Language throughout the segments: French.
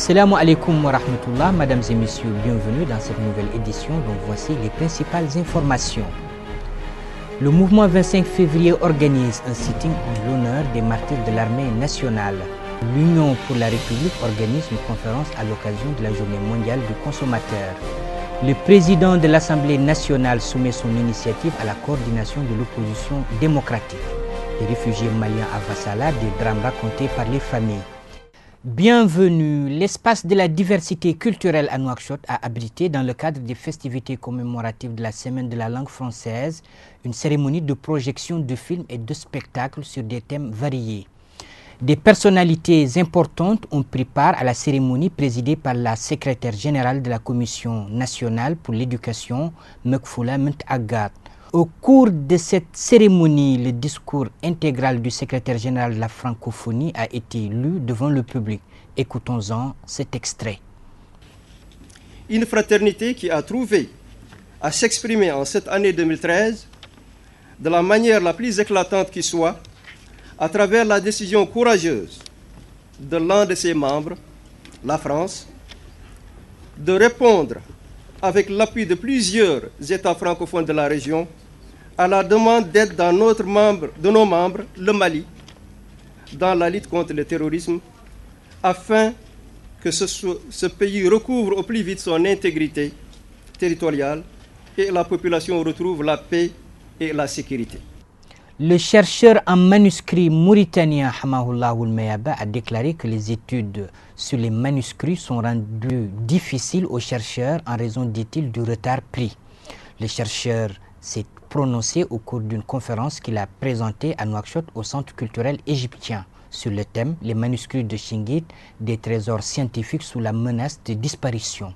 Assalamu alaikum wa rahmatullah, mesdames et messieurs, bienvenue dans cette nouvelle édition dont voici les principales informations. Le mouvement 25 février organise un sitting en l'honneur des martyrs de l'armée nationale. L'Union pour la République organise une conférence à l'occasion de la Journée mondiale du consommateur. Le président de l'Assemblée nationale soumet son initiative à la coordination de l'opposition démocratique. Les réfugiés maliens à Vassala, des drames racontés par les familles. Bienvenue. L'espace de la diversité culturelle à Nouakchott a abrité, dans le cadre des festivités commémoratives de la Semaine de la langue française, une cérémonie de projection de films et de spectacles sur des thèmes variés. Des personnalités importantes ont pris part à la cérémonie présidée par la secrétaire générale de la Commission nationale pour l'éducation, Mekfoula Ment Agat. Au cours de cette cérémonie, le discours intégral du secrétaire général de la francophonie a été lu devant le public. Écoutons-en cet extrait. Une fraternité qui a trouvé à s'exprimer en cette année 2013 de la manière la plus éclatante qui soit, à travers la décision courageuse de l'un de ses membres, la France, de répondre avec l'appui de plusieurs États francophones de la région, à la demande d'aide de nos membres, le Mali, dans la lutte contre le terrorisme, afin que ce pays recouvre au plus vite son intégrité territoriale et la population retrouve la paix et la sécurité. Le chercheur en manuscrits mauritanien Hamahullah Oulmayaba a déclaré que les études sur les manuscrits sont rendues difficiles aux chercheurs en raison, dit-il, du retard pris. Le chercheur s'est prononcé au cours d'une conférence qu'il a présentée à Nouakchott au Centre culturel égyptien sur le thème « Les manuscrits de Chingit, des trésors scientifiques sous la menace de disparition ».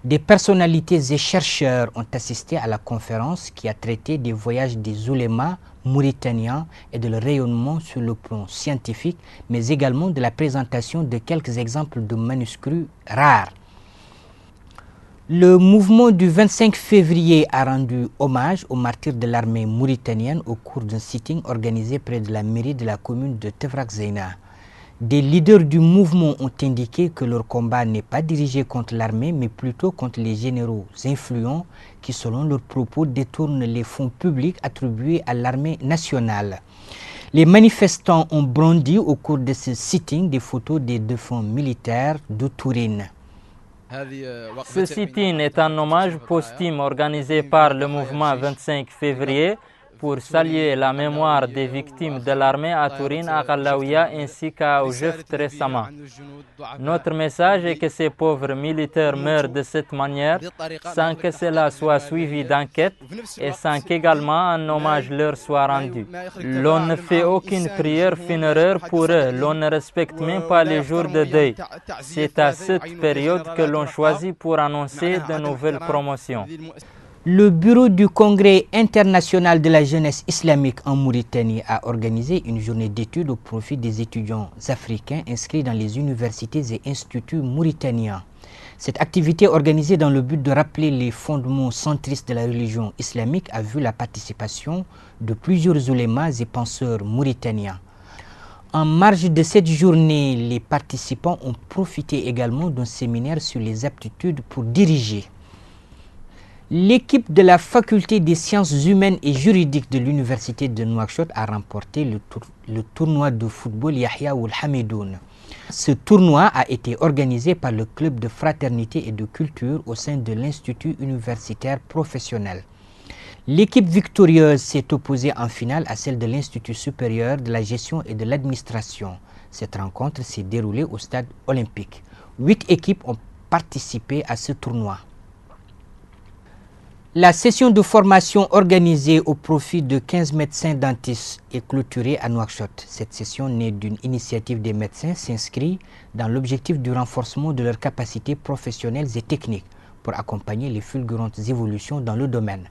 Des personnalités et chercheurs ont assisté à la conférence qui a traité des voyages des oulémas mauritaniens et de leur rayonnement sur le plan scientifique, mais également de la présentation de quelques exemples de manuscrits rares. Le mouvement du 25 février a rendu hommage aux martyrs de l'armée mauritanienne au cours d'un sitting organisé près de la mairie de la commune de Tefrak Zeina. Des leaders du mouvement ont indiqué que leur combat n'est pas dirigé contre l'armée, mais plutôt contre les généraux influents qui, selon leurs propos, détournent les fonds publics attribués à l'armée nationale. Les manifestants ont brandi au cours de ce sitting des photos des défunts militaires de Tourine. Ce sit-in est un hommage posthume organisé par le mouvement 25 février pour saluer la mémoire des victimes de l'armée à Tourine, à Khallaouia ainsi qu'à Oujeft récemment. Notre message est que ces pauvres militaires meurent de cette manière sans que cela soit suivi d'enquête et sans qu'également un hommage leur soit rendu. L'on ne fait aucune prière funéraire pour eux, l'on ne respecte même pas les jours de deuil. C'est à cette période que l'on choisit pour annoncer de nouvelles promotions. Le bureau du Congrès international de la jeunesse islamique en Mauritanie a organisé une journée d'études au profit des étudiants africains inscrits dans les universités et instituts mauritaniens. Cette activité organisée dans le but de rappeler les fondements centristes de la religion islamique a vu la participation de plusieurs oulémas et penseurs mauritaniens. En marge de cette journée, les participants ont profité également d'un séminaire sur les aptitudes pour diriger. L'équipe de la faculté des sciences humaines et juridiques de l'université de Nouakchott a remporté le tournoi de football Yahya Ould Hamidoun. Ce tournoi a été organisé par le club de fraternité et de culture au sein de l'institut universitaire professionnel. L'équipe victorieuse s'est opposée en finale à celle de l'institut supérieur de la gestion et de l'administration. Cette rencontre s'est déroulée au stade olympique. 8 équipes ont participé à ce tournoi. La session de formation organisée au profit de 15 médecins dentistes est clôturée à Nouakchott. Cette session, née d'une initiative des médecins, s'inscrit dans l'objectif du renforcement de leurs capacités professionnelles et techniques pour accompagner les fulgurantes évolutions dans le domaine.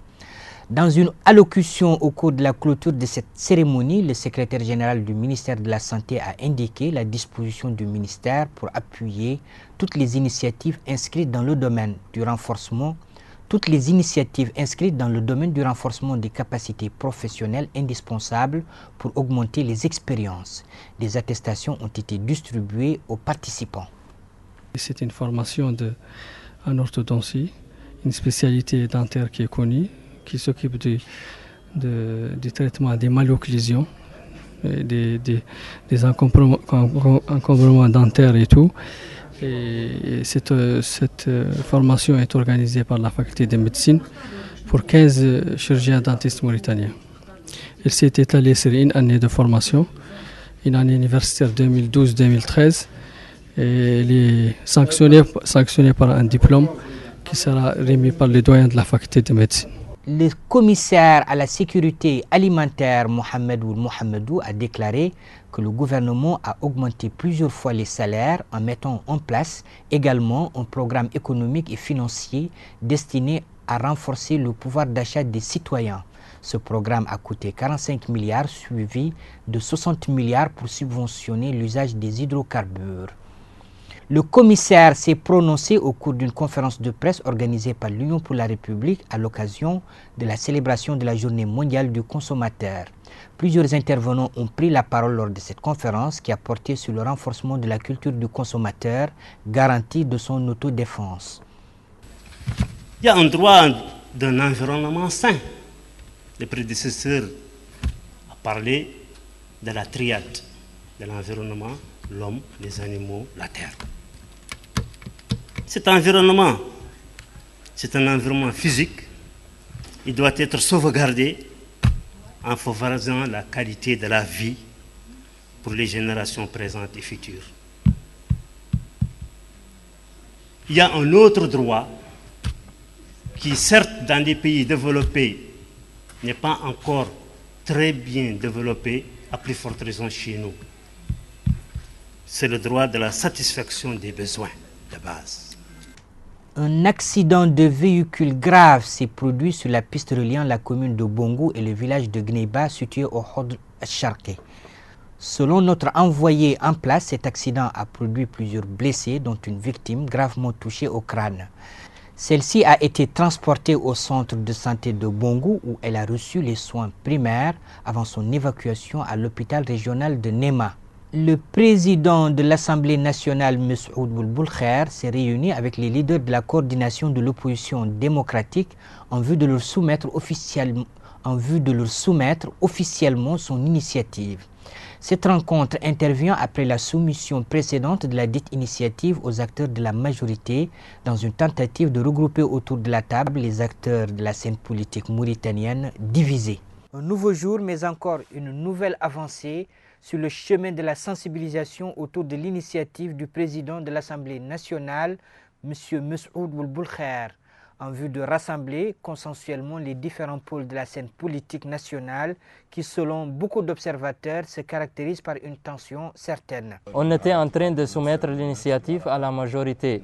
Dans une allocution au cours de la clôture de cette cérémonie, le secrétaire général du ministère de la Santé a indiqué la disposition du ministère pour appuyer toutes les initiatives inscrites dans le domaine du renforcement des capacités professionnelles indispensables pour augmenter les expériences. Des attestations ont été distribuées aux participants. C'est une formation en orthodontie, une spécialité dentaire qui est connue, qui s'occupe du traitement des malocclusions, des encombrements dentaires et tout. Et cette formation est organisée par la faculté de médecine pour 15 chirurgiens dentistes mauritaniens. Elle s'est étalée sur une année de formation, une année universitaire 2012-2013, et elle est sanctionnée par un diplôme qui sera remis par le doyen de la faculté de médecine. Le commissaire à la sécurité alimentaire Mohamed Ould Mohamedou a déclaré que le gouvernement a augmenté plusieurs fois les salaires en mettant en place également un programme économique et financier destiné à renforcer le pouvoir d'achat des citoyens. Ce programme a coûté 45 milliards suivi de 60 milliards pour subventionner l'usage des hydrocarbures. Le commissaire s'est prononcé au cours d'une conférence de presse organisée par l'Union pour la République à l'occasion de la célébration de la Journée mondiale du consommateur. Plusieurs intervenants ont pris la parole lors de cette conférence qui a porté sur le renforcement de la culture du consommateur, garantie de son autodéfense. Il y a un droit d'un environnement sain. Les prédécesseurs ont parlé de la triade de l'environnement, l'homme, les animaux, la terre. Cet environnement, c'est un environnement physique. Il doit être sauvegardé en favorisant la qualité de la vie pour les générations présentes et futures. Il y a un autre droit qui, certes, dans des pays développés, n'est pas encore très bien développé, à plus forte raison chez nous. C'est le droit de la satisfaction des besoins de base. Un accident de véhicule grave s'est produit sur la piste reliant la commune de Bongo et le village de Gneiba situé au Hodr Charké. Selon notre envoyé en place, cet accident a produit plusieurs blessés, dont une victime gravement touchée au crâne. Celle-ci a été transportée au centre de santé de Bongo où elle a reçu les soins primaires avant son évacuation à l'hôpital régional de Nema. Le président de l'Assemblée nationale, Mes'oud Boulboulkhair, s'est réuni avec les leaders de la coordination de l'opposition démocratique en vue de leur soumettre officiellement son initiative. Cette rencontre intervient après la soumission précédente de la dite initiative aux acteurs de la majorité dans une tentative de regrouper autour de la table les acteurs de la scène politique mauritanienne divisés. Un nouveau jour, mais encore une nouvelle avancée sur le chemin de la sensibilisation autour de l'initiative du président de l'Assemblée nationale, M. Mes'oud Boulboulkhair, en vue de rassembler consensuellement les différents pôles de la scène politique nationale qui, selon beaucoup d'observateurs, se caractérisent par une tension certaine. On était en train de soumettre l'initiative à la majorité.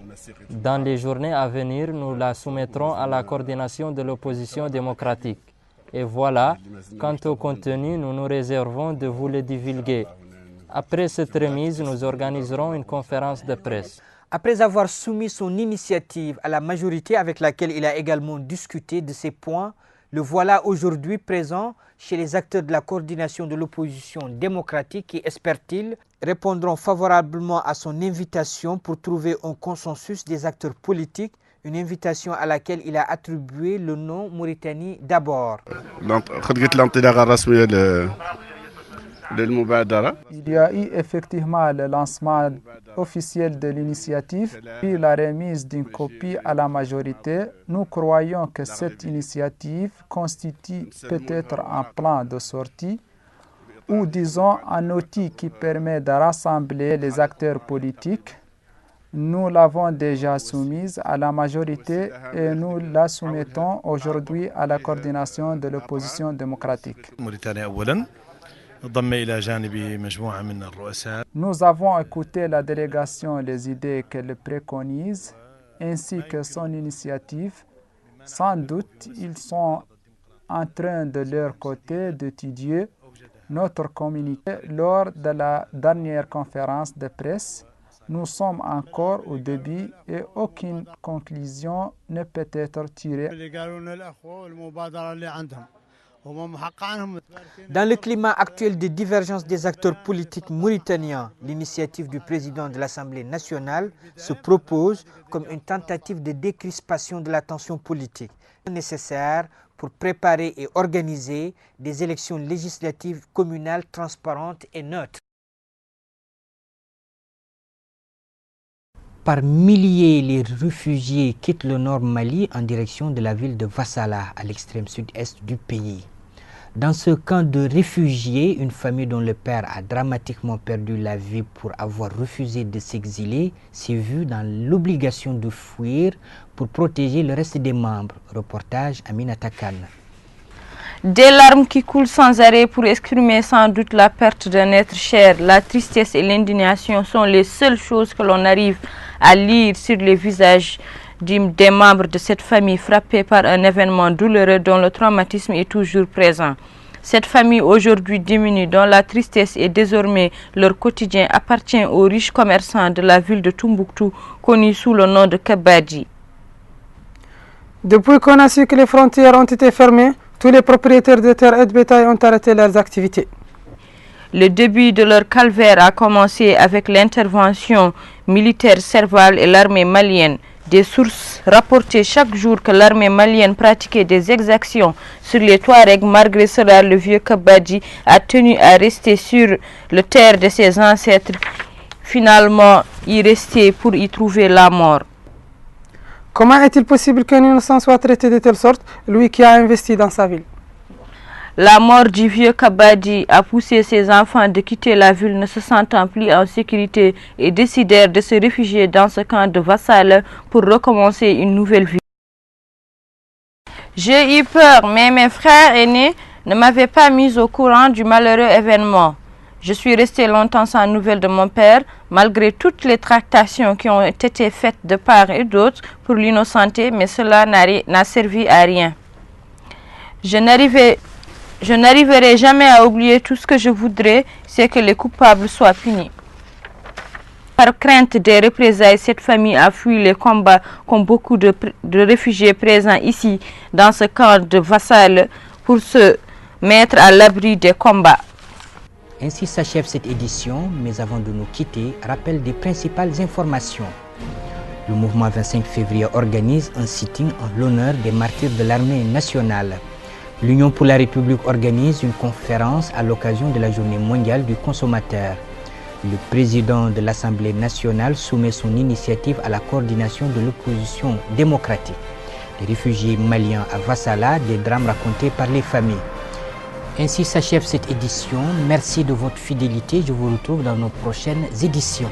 Dans les journées à venir, nous la soumettrons à la coordination de l'opposition démocratique. Et voilà, quant au contenu, nous nous réservons de vous le divulguer. Après cette remise, nous organiserons une conférence de presse. Après avoir soumis son initiative à la majorité avec laquelle il a également discuté de ces points, le voilà aujourd'hui présent chez les acteurs de la coordination de l'opposition démocratique qui, espère-t-il, répondront favorablement à son invitation pour trouver un consensus des acteurs politiques, une invitation à laquelle il a attribué le nom Mauritanie d'abord. Il y a eu effectivement le lancement officiel de l'initiative, puis la remise d'une copie à la majorité. Nous croyons que cette initiative constitue peut-être un plan de sortie ou disons un outil qui permet de rassembler les acteurs politiques. Nous l'avons déjà soumise à la majorité et nous la soumettons aujourd'hui à la coordination de l'opposition démocratique. Nous avons écouté la délégation les idées qu'elle préconise ainsi que son initiative. Sans doute, ils sont en train de leur côté d'étudier notre communiqué lors de la dernière conférence de presse. Nous sommes encore au début et aucune conclusion ne peut être tirée. Dans le climat actuel de divergence des acteurs politiques mauritaniens, l'initiative du président de l'Assemblée nationale se propose comme une tentative de décrispation de la tension politique nécessaire pour préparer et organiser des élections législatives communales transparentes et neutres. Par milliers, les réfugiés quittent le nord Mali en direction de la ville de Vassala, à l'extrême sud-est du pays. Dans ce camp de réfugiés, une famille dont le père a dramatiquement perdu la vie pour avoir refusé de s'exiler s'est vue dans l'obligation de fuir pour protéger le reste des membres. Reportage Aminata Khan. Des larmes qui coulent sans arrêt pour exprimer sans doute la perte d'un être cher, la tristesse et l'indignation sont les seules choses que l'on arrive à lire sur les visages des membres de cette famille frappée par un événement douloureux dont le traumatisme est toujours présent. Cette famille aujourd'hui démunie, dont la tristesse est désormais leur quotidien, appartient aux riches commerçants de la ville de Tombouctou, connus sous le nom de Kabadji. Depuis qu'on a su que les frontières ont été fermées, tous les propriétaires de terres et de bétail ont arrêté leurs activités. Le début de leur calvaire a commencé avec l'intervention militaire servale et l'armée malienne. Des sources rapportaient chaque jour que l'armée malienne pratiquait des exactions sur les Touaregs. Malgré cela, le vieux Kabadji a tenu à rester sur le terre de ses ancêtres, finalement y rester pour y trouver la mort. Comment est-il possible qu'un innocent soit traité de telle sorte, lui qui a investi dans sa ville? La mort du vieux Kabadji a poussé ses enfants de quitter la ville ne se sentant plus en sécurité et décidèrent de se réfugier dans ce camp de Vassala pour recommencer une nouvelle vie. J'ai eu peur, mais mes frères aînés ne m'avaient pas mis au courant du malheureux événement. Je suis resté longtemps sans nouvelles de mon père, malgré toutes les tractations qui ont été faites de part et d'autre pour l'innocenter, mais cela n'a servi à rien. Je n'arriverai jamais à oublier. Tout ce que je voudrais, c'est que les coupables soient punis. Par crainte des représailles, cette famille a fui les combats comme beaucoup de réfugiés présents ici, dans ce camp de Vassala, pour se mettre à l'abri des combats. Ainsi s'achève cette édition, mais avant de nous quitter, rappel des principales informations. Le mouvement 25 février organise un sitting en l'honneur des martyrs de l'armée nationale. L'Union pour la République organise une conférence à l'occasion de la Journée mondiale du consommateur. Le président de l'Assemblée nationale soumet son initiative à la coordination de l'opposition démocratique. Les réfugiés maliens à Vassala, des drames racontés par les familles. Ainsi s'achève cette édition. Merci de votre fidélité. Je vous retrouve dans nos prochaines éditions.